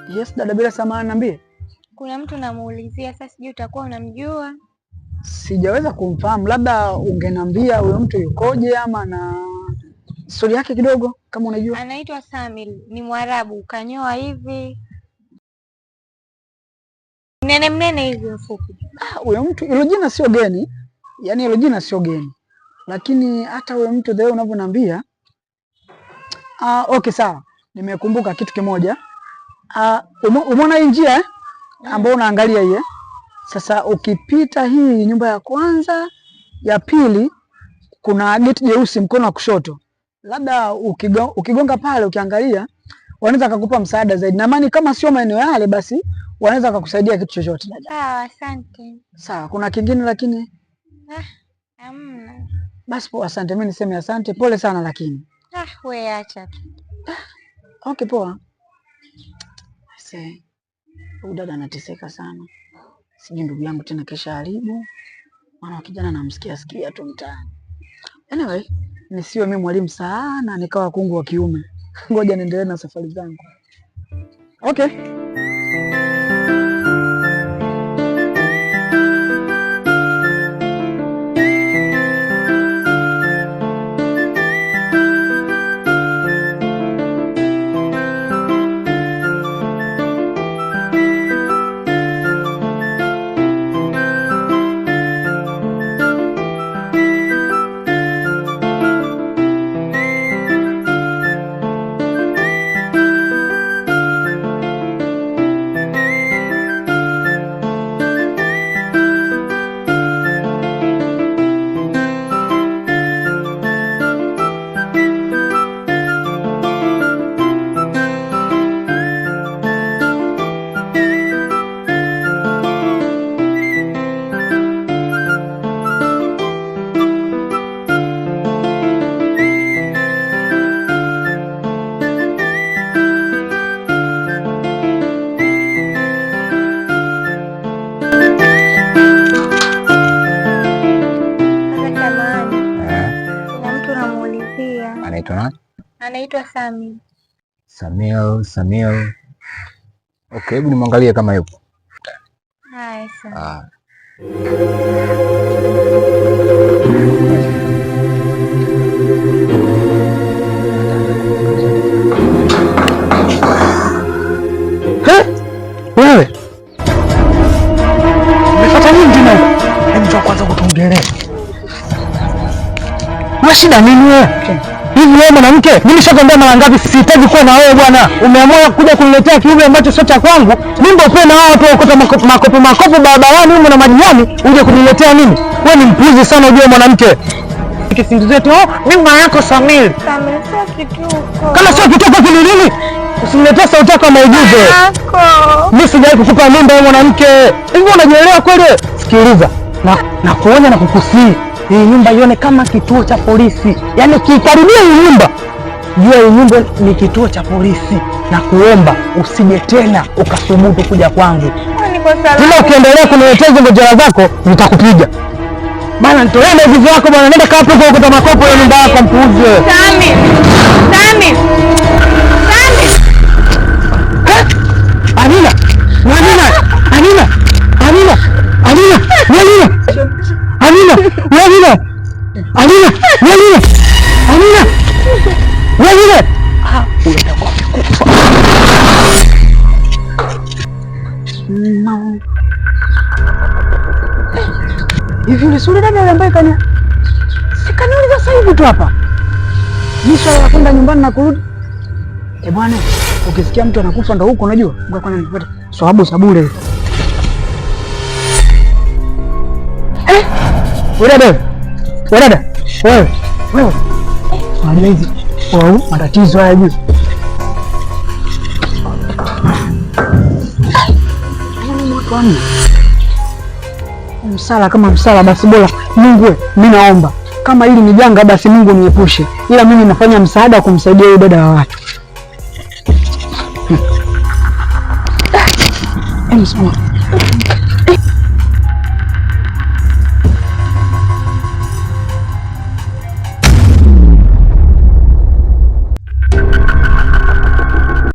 Yes, dada bila samahani niambie. Kuna mtu namuulizia, sasa sijui utakuwa unamjua. Sijaweza kumfahamu, labda ungeniambia huyo mtu yukoje ama na story yake kidogo kama unajua. Anaitwa Samil, ni Mwarabu, kanyoa hivi. Mnene hivi mfupi. Huyo mtu hilo jina sio geni. Yaani hilo jina sio geni. Lakini hata huyo mtu leo unavyoniambia okay sawa. Nimekumbuka kitu kimoja. Umeona hii njia ambayo unaangalia hii? Sasa ukipita hii nyumba ya kwanza, ya pili kuna geti jeusi mkono wa kushoto. Labda ukigonga pale ukiangalia wanaweza kukupa msaada zaidi. Na maana kama sio maeneo yale basi wanaweza kukusaidia kitu chochote. Sawa, asante. Sawa, kuna kingine lakini hamna. Basi poa, asante. Mimi niseme asante, pole sana lakini. Wewe acha tu. Okay, poa. Huyu dada anateseka sana. Sijui ndugu yangu tena kesha haribu. Maana kijana namsikia tu mtaani. Anyway, nisiwe mimi mwalimu sana nikawa kungu wa kiume. Ngoja niendelee na safari zangu. Okay. Anaitwa Samil. Samil. Okay, hebu nimwangalie kama yupo. Hai, sawa. Wewe. Umefuata nini tena huko? Hebu njoo kwanza kutuongelea. Una shida nini wewe? Hivi wewe mwanamke, mimi nishakwambia mara ngapi sihitaji kuwa na wewe bwana. Umeamua kuja kuniletea kiumbe ambacho sio cha kwangu. Mimi ndio pena hao watu wakota makopo barabarani huko na majiani, uje kuniletea mimi. Wewe ni mpuzi sana ujue mwanamke. Kisingizio tu, mimi mama yako Samil. Samil sio kituko. Kama sio kituko kile nini? Usiniletee sauti yako maigizo. Mimi sijawahi kukupa mimba wewe mwanamke. Hivi unajielewa kweli? Sikiliza. Na kuonya na kukusii. Hii nyumba ione kama kituo cha polisi. Yaani ukikaribia hii nyumba, jua hii nyumba ni kituo cha polisi. Na kuomba usije tena ukasubutu kuja kwangu. Kila ukiendelea kuniletea hizo ngojera zako, nitakupiga. Bana nitolee na hizo zako bwana, nenda kaa hapo kwa makopo ya nyumba yako mpuuzi. Samil. Amina. Hivi yule sura dada ambaye sikaniuliza sasa hivi tu hapa. Ni swala la kwenda nyumbani na kurudi. Bwana, ukisikia mtu anakufa ndo huko unajua? Ngoja kwanza nipate sababu sabule. Wewe. Unajua hizi matatizo haya juu. Msala kama msala basi bora Mungu mimi naomba. Kama hili ni janga basi Mungu niepushe. Ila mimi nafanya msaada kumsaidia yule dada wa watu. Msoma.